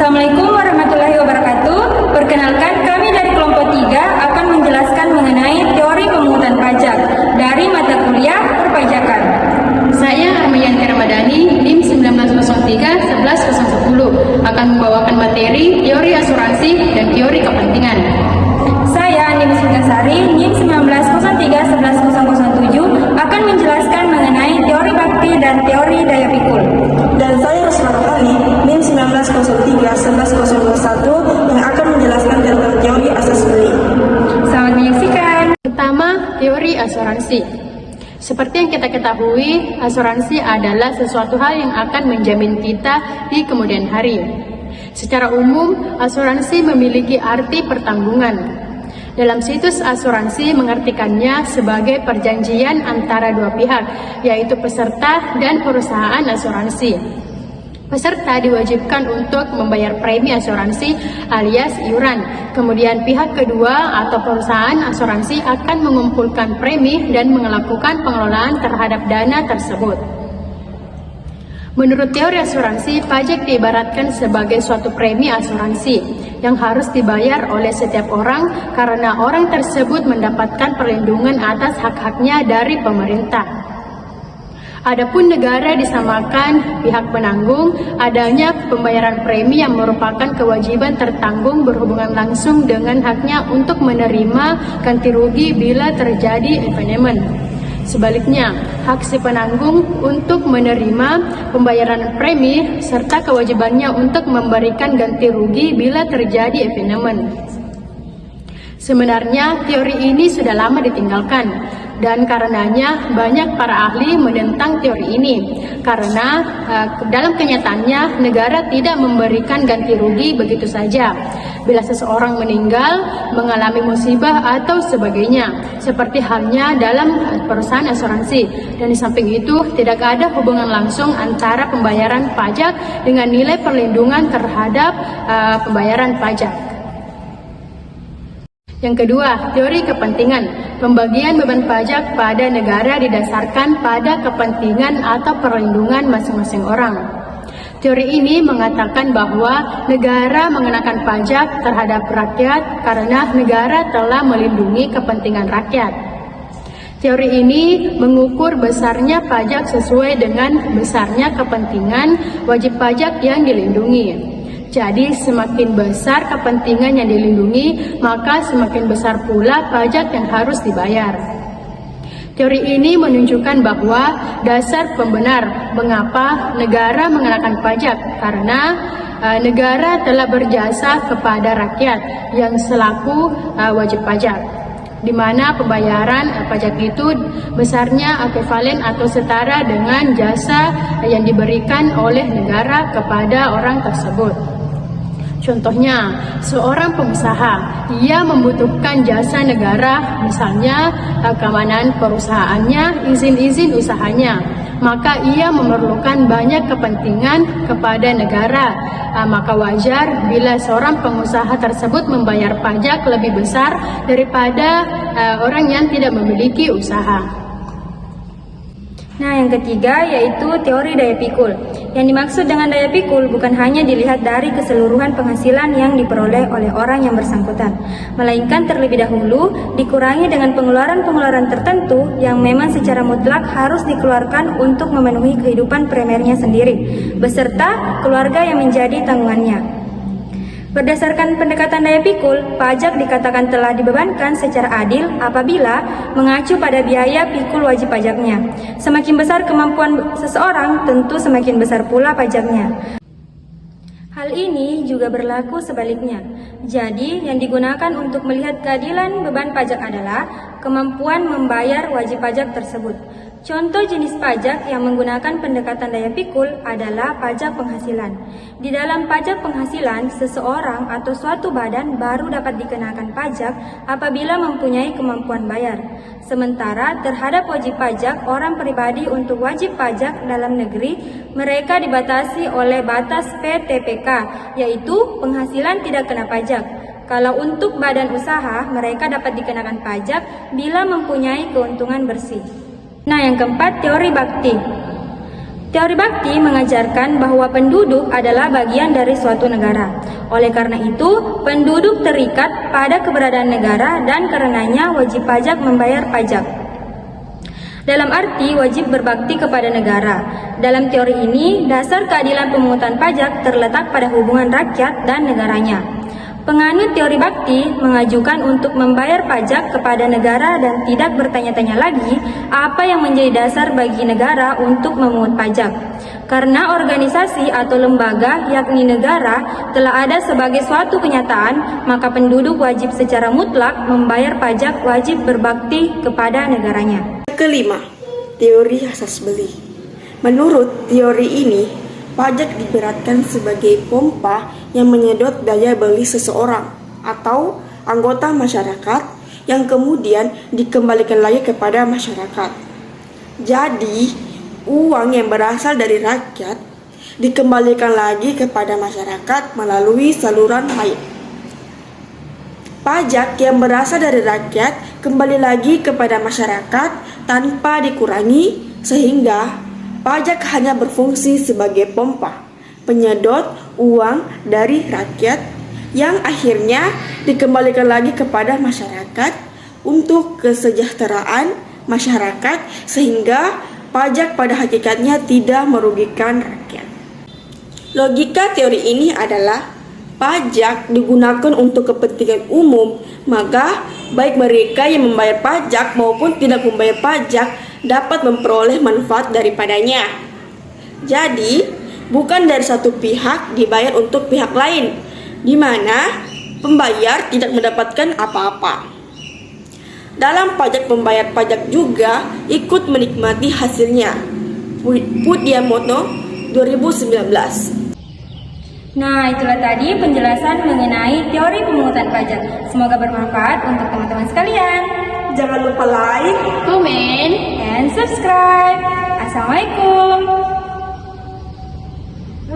Assalamualaikum warahmatullahi wabarakatuh. Perkenalkan, kami dari kelompok 3 akan menjelaskan mengenai teori pemungutan pajak dari mata kuliah perpajakan. Saya Armayanti Ramadhani, NIM 1903-11010, akan membawakan materi teori asuransi dan teori kepentingan. Saya Andi Muslitasari, NIM 1903-11007, akan menjelaskan mengenai teori bakti dan teori daya pikul. Dan saya Rosmana Ali, NIM 1903-11021, yang akan menjelaskan tentang teori asas beli. Selamat menyaksikan. Pertama, teori asuransi. Seperti yang kita ketahui, asuransi adalah sesuatu hal yang akan menjamin kita di kemudian hari. Secara umum, asuransi memiliki arti pertanggungan. Dalam situs asuransi mengartikannya sebagai perjanjian antara dua pihak, yaitu peserta dan perusahaan asuransi. Peserta diwajibkan untuk membayar premi asuransi alias iuran. Kemudian pihak kedua atau perusahaan asuransi akan mengumpulkan premi dan melakukan pengelolaan terhadap dana tersebut. Menurut teori asuransi, pajak diibaratkan sebagai suatu premi asuransi yang harus dibayar oleh setiap orang karena orang tersebut mendapatkan perlindungan atas hak-haknya dari pemerintah. Adapun negara disamakan pihak penanggung, adanya pembayaran premi yang merupakan kewajiban tertanggung berhubungan langsung dengan haknya untuk menerima ganti rugi bila terjadi evenement. Sebaliknya, hak si penanggung untuk menerima pembayaran premi serta kewajibannya untuk memberikan ganti rugi bila terjadi evenement. Sebenarnya teori ini sudah lama ditinggalkan dan karenanya banyak para ahli menentang teori ini karena dalam kenyataannya negara tidak memberikan ganti rugi begitu saja bila seseorang meninggal, mengalami musibah atau sebagainya, seperti halnya dalam perusahaan asuransi. Dan di samping itu tidak ada hubungan langsung antara pembayaran pajak dengan nilai perlindungan terhadap pembayaran pajak. Yang kedua, teori kepentingan. Pembagian beban pajak pada negara didasarkan pada kepentingan atau perlindungan masing-masing orang. Teori ini mengatakan bahwa negara mengenakan pajak terhadap rakyat karena negara telah melindungi kepentingan rakyat. Teori ini mengukur besarnya pajak sesuai dengan besarnya kepentingan wajib pajak yang dilindungi. Jadi semakin besar kepentingan yang dilindungi, maka semakin besar pula pajak yang harus dibayar. Teori ini menunjukkan bahwa dasar pembenar mengapa negara mengenakan pajak karena negara telah berjasa kepada rakyat yang selaku wajib pajak, di mana pembayaran pajak itu besarnya ekuivalen atau setara dengan jasa yang diberikan oleh negara kepada orang tersebut. Contohnya, seorang pengusaha, ia membutuhkan jasa negara, misalnya keamanan perusahaannya, izin-izin usahanya, maka ia memerlukan banyak kepentingan kepada negara. Maka wajar bila seorang pengusaha tersebut membayar pajak lebih besar daripada orang yang tidak memiliki usaha. Nah, yang ketiga yaitu teori daya pikul. Yang dimaksud dengan daya pikul bukan hanya dilihat dari keseluruhan penghasilan yang diperoleh oleh orang yang bersangkutan, melainkan terlebih dahulu dikurangi dengan pengeluaran-pengeluaran tertentu yang memang secara mutlak harus dikeluarkan untuk memenuhi kehidupan primernya sendiri, beserta keluarga yang menjadi tanggungannya. Berdasarkan pendekatan daya pikul, pajak dikatakan telah dibebankan secara adil apabila mengacu pada biaya pikul wajib pajaknya. Semakin besar kemampuan seseorang, tentu semakin besar pula pajaknya. Hal ini juga berlaku sebaliknya. Jadi, yang digunakan untuk melihat keadilan beban pajak adalah kemampuan membayar wajib pajak tersebut. Contoh jenis pajak yang menggunakan pendekatan daya pikul adalah pajak penghasilan. Di dalam pajak penghasilan, seseorang atau suatu badan baru dapat dikenakan pajak apabila mempunyai kemampuan bayar. Sementara terhadap wajib pajak orang pribadi untuk wajib pajak dalam negeri, mereka dibatasi oleh batas PTPK, yaitu penghasilan tidak kena pajak. Kalau untuk badan usaha, mereka dapat dikenakan pajak bila mempunyai keuntungan bersih. Nah, yang keempat, teori bakti. Teori bakti mengajarkan bahwa penduduk adalah bagian dari suatu negara. Oleh karena itu, penduduk terikat pada keberadaan negara dan karenanya wajib pajak membayar pajak. Dalam arti wajib berbakti kepada negara. Dalam teori ini, dasar keadilan pemungutan pajak terletak pada hubungan rakyat dan negaranya. Penganut teori bakti mengajukan untuk membayar pajak kepada negara dan tidak bertanya-tanya lagi apa yang menjadi dasar bagi negara untuk memungut pajak. Karena organisasi atau lembaga yakni negara telah ada sebagai suatu kenyataan, maka penduduk wajib secara mutlak membayar pajak, wajib berbakti kepada negaranya. Kelima, teori asas beli. Menurut teori ini, pajak diberatkan sebagai pompa yang menyedot daya beli seseorang atau anggota masyarakat yang kemudian dikembalikan lagi kepada masyarakat. Jadi, uang yang berasal dari rakyat dikembalikan lagi kepada masyarakat melalui saluran lain. Pajak yang berasal dari rakyat kembali lagi kepada masyarakat tanpa dikurangi, sehingga pajak hanya berfungsi sebagai pompa penyedot uang dari rakyat yang akhirnya dikembalikan lagi kepada masyarakat untuk kesejahteraan masyarakat, sehingga pajak pada hakikatnya tidak merugikan rakyat. Logika teori ini adalah pajak digunakan untuk kepentingan umum, maka baik mereka yang membayar pajak maupun tidak membayar pajak dapat memperoleh manfaat daripadanya. Jadi, bukan dari satu pihak dibayar untuk pihak lain, di mana pembayar tidak mendapatkan apa-apa. Dalam pajak, pembayar pajak juga ikut menikmati hasilnya. Pudiamono 2019. Nah, itulah tadi penjelasan mengenai teori pemungutan pajak. Semoga bermanfaat untuk teman-teman sekalian. Jangan lupa like, Komen, And subscribe. Assalamualaikum.